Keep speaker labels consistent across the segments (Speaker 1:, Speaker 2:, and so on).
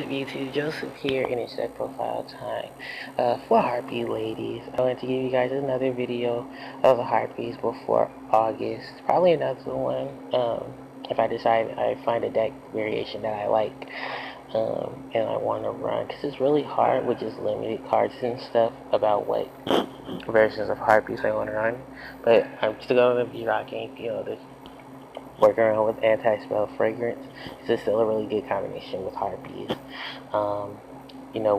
Speaker 1: up, YouTube? Joseph here, and it's that profile time for Harpie ladies. I want to give you guys another video of the Harpies before August. Probably another one if I decide I find a deck variation that I like and I want to run. Because it's really hard with just limited cards and stuff about what versions of Harpies I want to run. But I'm still going to be rocking, this working around with anti-spell fragrance. It's still a really good combination with Harpies.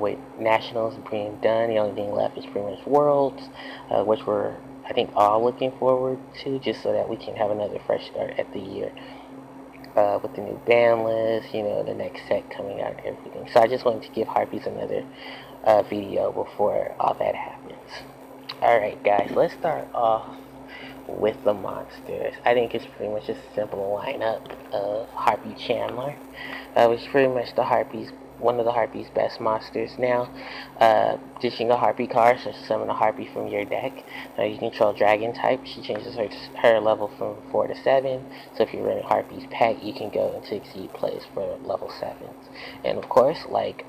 Speaker 1: With Nationals being done, the only thing left is pretty much Worlds, which we're, I think, all looking forward to, just so that we can have another fresh start at the year. With the new ban list, the next set coming out and everything. So I just wanted to give Harpies another video before all that happens. Alright guys, let's start off with the monsters. I think it's pretty much a simple lineup of Harpie Chandler, which is pretty much one of the Harpie's best monsters now. Dishing a Harpie card, so summon a Harpie from your deck. You control Dragon type. She changes her level from 4 to 7. So if you're running Harpie's pack, you can go into Exceed plays for level 7s. And of course, like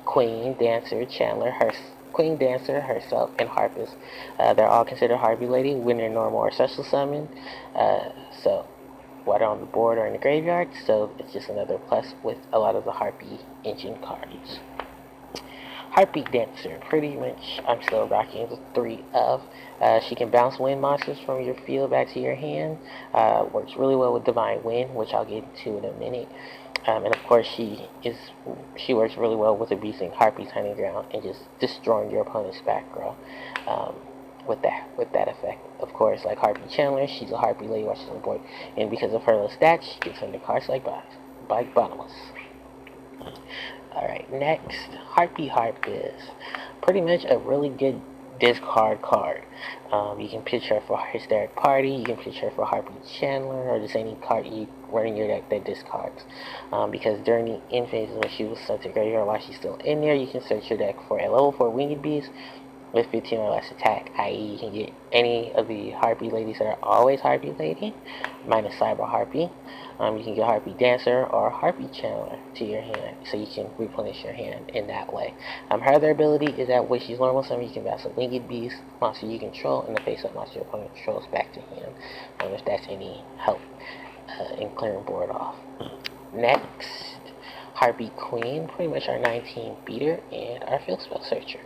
Speaker 1: Queen Dancer Chandler, Queen Dancer herself, and Harpist, they're all considered Harpie Lady when they're normal or special summon. So whether on the board or in the graveyard, so it's just another plus with a lot of the Harpie engine cards. Harpie Dancer, pretty much I'm still rocking the 3 of. She can bounce wind monsters from your field back to your hand. Works really well with Divine Wind, which I'll get to in a minute. And of course, she works really well with abusing Harpie's hunting ground and just destroying your opponent's back row. With that effect. Of course, like Harpie Chandler, she's a Harpie Lady while she's on board, and because of her low stats, she gets under cards like Bottomless. Alright, next, Harpie Harpist. Pretty much a really good discard card. You can pitch her for Hysteric Party, you can pitch her for Harpie Chandler, or just any card you run in your deck that discards. Because during the end phases when she was sent to graveyard while she's still in there, you can search your deck for a level 4 Winged Beast with 15 or less attack, i.e. you can get any of the Harpie ladies that are always Harpie Lady, minus Cyber Harpie. You can get Harpie Dancer or Harpie Chandler to your hand, so you can replenish your hand in that way. Her other ability is that when she's normal summon, you can bounce a Winged Beast monster you control, and the face-up monster your opponent controls back to hand, if that's any help in clearing board off. Next, Harpie Queen, pretty much our 19 beater and our field spell searcher.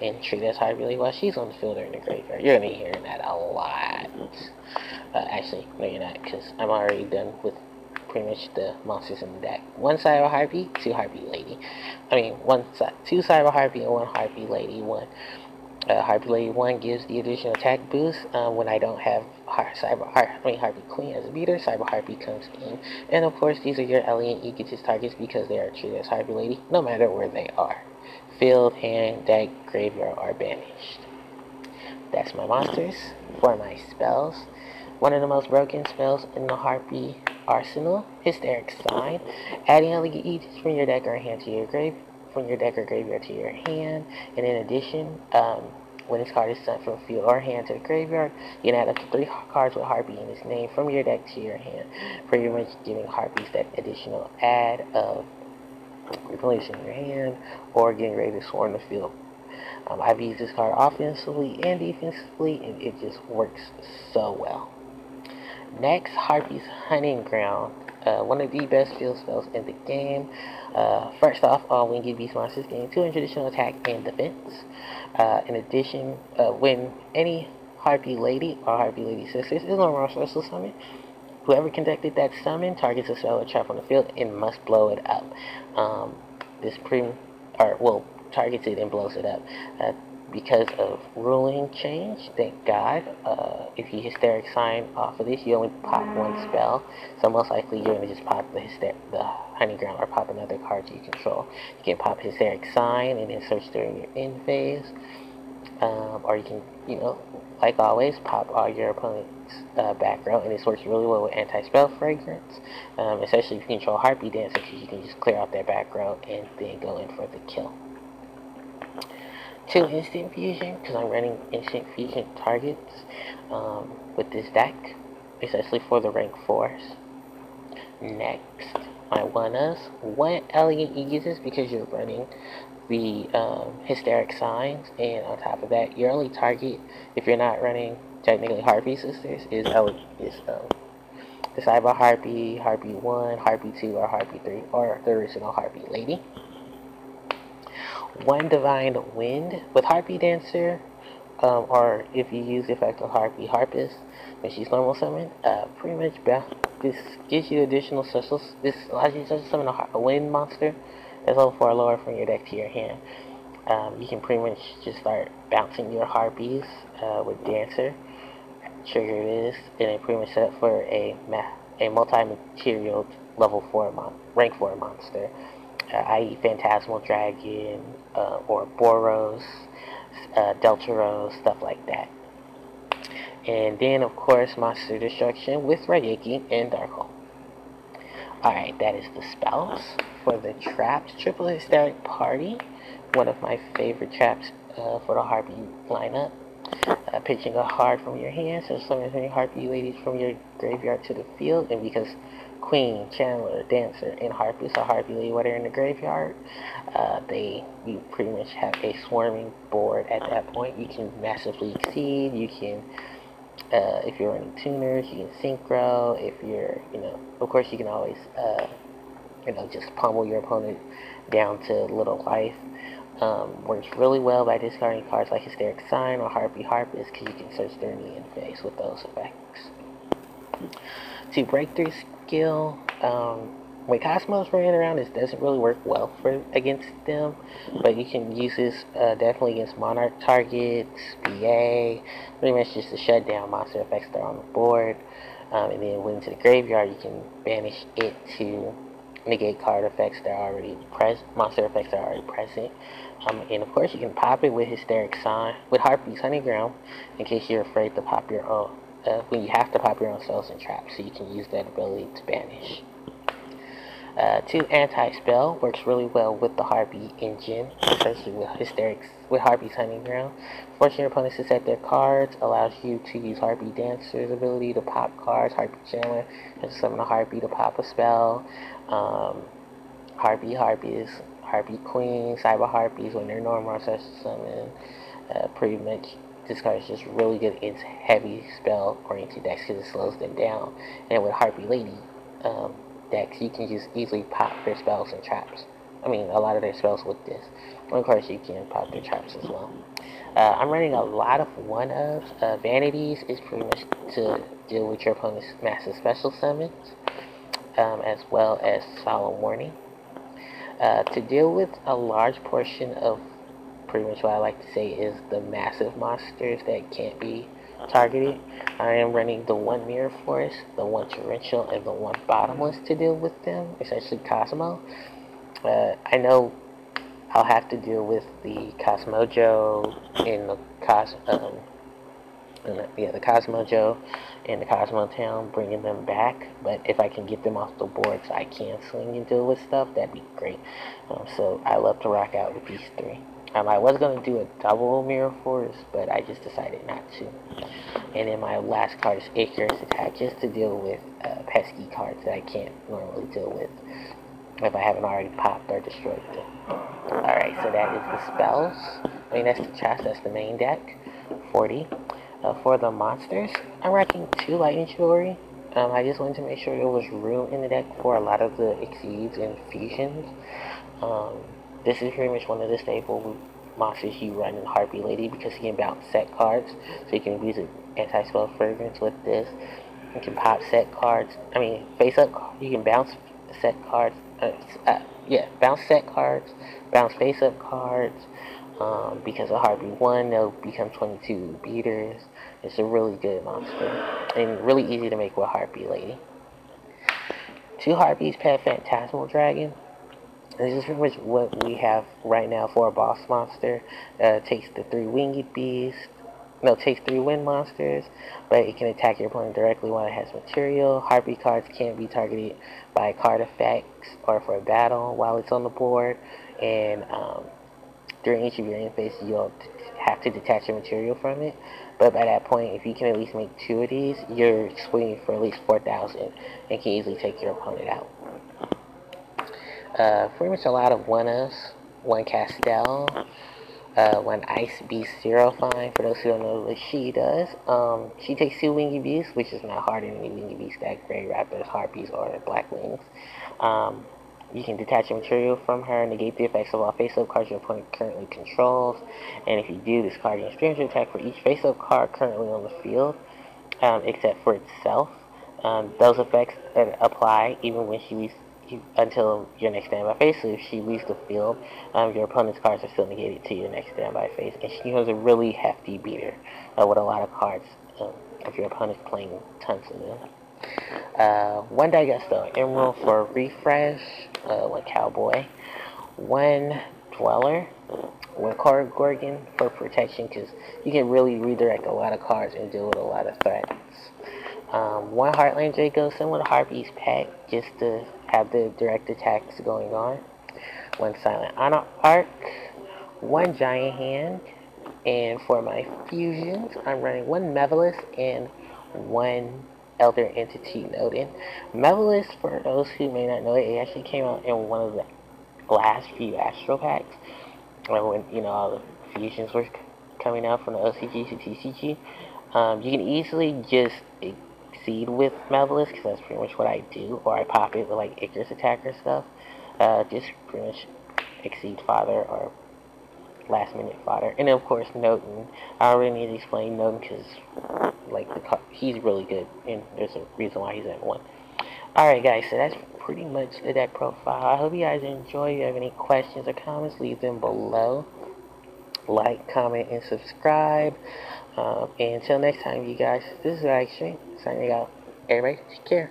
Speaker 1: And treat as Harpie Lady while she's on the field or in the graveyard. You're going to be hearing that a lot. Actually, no you're not, because I'm already done with pretty much the monsters in the deck. 1 Cyber Harpie, 2 Harpie Lady. I mean, 2 Cyber Harpie and 1 Harpie Lady. Harpie Lady 1 gives the additional attack boost when I don't have Harpie Queen as a beater. Cyber Harpie comes in. And of course, these are your alien egotist targets because they are treated as Harpie Lady no matter where they are. Field, hand, deck, graveyard, or banished. That's my monsters. For my spells, one of the most broken spells in the Harpie arsenal, Hysteric Sign. Adding alien egotist from your deck or hand to your graveyard to your hand. And in addition, when this card is sent from field or hand to the graveyard, you can add up to 3 cards with Harpie in its name from your deck to your hand, pretty much giving Harpies that additional add of replenishing your hand or getting ready to swarm the field. I've used this card offensively and defensively, and it just works so well. Next, Harpie's Hunting Ground. One of the best field spells in the game. First off, all Winged Beast monsters gain 200 additional attack and defense. In addition, when any Harpie Lady or Harpie Lady Sisters is normal or special summon, whoever conducted that summon targets a spell or trap on the field and must blow it up. Targets it and blows it up. Because of ruling change, thank God, if you Hysteric Sign off of this, you only pop 1 spell. So most likely you're going to just pop the Hunting Ground or pop another card you control. You can pop Hysteric Sign and then search during your end phase. Or you can, like always, pop all your opponent's back row, and this works really well with anti-spell fragrance, especially if you control Harpie Dancer, because you can just clear out their back row and then go in for the kill. 2 Instant Fusion, because I'm running Instant Fusion targets with this deck, especially for the rank 4s. Next, my one-ofs. One elegant uses because you're running the hysteric signs, and on top of that, your only target, if you're not running technically Harpie sisters, is the Cyber Harpie, Harpie 1, Harpie 2, or Harpie 3, or the original Harpie lady. One Divine Wind with Harpie Dancer, or if you use the effect of Harpie Harpist when she's normal summoned, pretty much this gives you additional specials. This allows you to summon a wind monster that's level 4 or lower from your deck to your hand. You can pretty much just start bouncing your Harpies with Dancer, trigger this, and then pretty much set up for a multi-material level 4 rank 4 monster, i.e. Phantasmal Dragon, or Boros, Deltaros, stuff like that. And then, of course, Monster Destruction with Raigeki and Darkhold. Alright, that is the spells. For the traps, Triple Hysteric Party, one of my favorite traps for the Harpie lineup. Pitching a card from your hand, so summoning Harpie ladies from your graveyard to the field, and because Queen, Chandler, Dancer, and Harpie, so Harpie lady when they're in the graveyard, you pretty much have a swarming board at that point. You can massively exceed, you can, if you're running tuners, you can synchro, if you're, of course you can always, just pummel your opponent down to little life. Works really well by discarding cards like Hysteric Sign or Harpie Harpist, because you can search their knee and face with those effects. To Breakthrough skill, when Cosmos running around, this doesn't really work well against them, but you can use this definitely against Monarch targets, BA, pretty much just to shut down monster effects that are on the board, and then when into the graveyard, you can banish it to negate card effects that are already present, monster effects that are already present. And of course, you can pop it with Hysteric Sign, with Harpie's Honey Ground, in case you're afraid to pop your own, when you have to pop your own spells and traps, so you can use that ability to banish. 2 Anti-Spell works really well with the Harpie engine, especially with Harpie's Honey Ground. Forcing your opponents to set their cards allows you to use Harpie Dancer's ability to pop cards. Harpie Chandler has to summon a Harpie to pop a spell. Harpie Harpies, Harpie Queen, Cyber Harpies when they're normal are such to summon. Pretty much this card is just really good against heavy spell oriented decks because it slows them down. And with Harpie Lady decks, you can just easily pop their spells and traps. I mean, a lot of their spells with this. And of course, you can pop their traps as well. I'm running a lot of one-ofs. Vanities is pretty much to deal with your opponent's massive special summons, as well as Solemn Warning. To deal with a large portion of pretty much what I like to say is the massive monsters that can't be targeted, I am running the 1 Mirror Force, the 1 Torrential, and the 1 Bottomless to deal with them, essentially Cosmo. I know I'll have to deal with the Cosmojo and the Cosmojo and the Cosmo Town, bringing them back, but if I can get them off the board so I can swing and deal with stuff, that'd be great. So I love to rock out with these 3. I was going to do a double Mirror Force, but I just decided not to. And then my last card is Icarus Attack, just to deal with pesky cards that I can't normally deal with if I haven't already popped or destroyed them. Alright, so that is the spells. I mean, that's the chest, that's the main deck. 40. For the monsters, I'm rocking 2 Lightning Chivalry. I just wanted to make sure there was room in the deck for a lot of the Exceeds and Fusions. This is pretty much one of the staple monsters you run in Harpie Lady because you can bounce set cards. So you can use an anti-spell fragrance with this. You can pop set cards. I mean, face up. You can bounce set cards. Bounce set cards. Bounce face up cards. Because of Harpie 1, they'll become 22 beaters. It's a really good monster and really easy to make with Harpie Lady. 2 Harpies pet Phantasmal Dragon. This is pretty much what we have right now for a boss monster. Takes the 3 winged beasts. No, takes 3 wind monsters, but it can attack your opponent directly while it has material. Harpie cards can't be targeted by card effects or for a battle while it's on the board. And during each of your end phases, you'll have to detach your material from it. But by that point, if you can at least make 2 of these, you're swinging for at least 4,000 and can easily take your opponent out. Pretty much a lot of one-ofs, one Castell, one Ice Beast Zero Fine, for those who don't know what she does. She takes two Wingy Beasts, which is not harder than any Wingy Beast that Gray Raptors, Harpies, or Black Wings. Um, you can detach a material from her, negate the effects of all face-up cards your opponent currently controls, and if you do, discard your experienced attack for each face-up card currently on the field, except for itself. Those effects apply even when she leaves until your next standby phase. So if she leaves the field, your opponent's cards are still negated to your next standby phase. And she has a really hefty beater with a lot of cards if your opponent's playing tons of them. One Digesto Emerald for refresh, one Cowboy, one Dweller, one Gorgon for protection, because you can really redirect a lot of cards and deal with a lot of threats. One Heartland Draco, similar to Harpie's pack, just to have the direct attacks going on. One Silent Arc, one Giant Hand, and for my fusions, I'm running one Mevalis and one Elder Entity Nodin. Mevalis, for those who may not know it actually came out in one of the last few Astro packs, when all the fusions were coming out from the OCG to TCG. You can easily just exceed with Mevalis, because that's pretty much what I do, or I pop it with like Icarus Attacker stuff. Just pretty much exceed fodder or last minute fodder. And then of course Noten. I don't really need to explain Noten because he's really good, and there's a reason why he's at 1. Alright guys, so that's pretty much the deck profile. I hope you guys enjoy. If you have any questions or comments, leave them below. Like, comment, and subscribe. And until next time, you guys, this is Action signing out. Everybody, take care.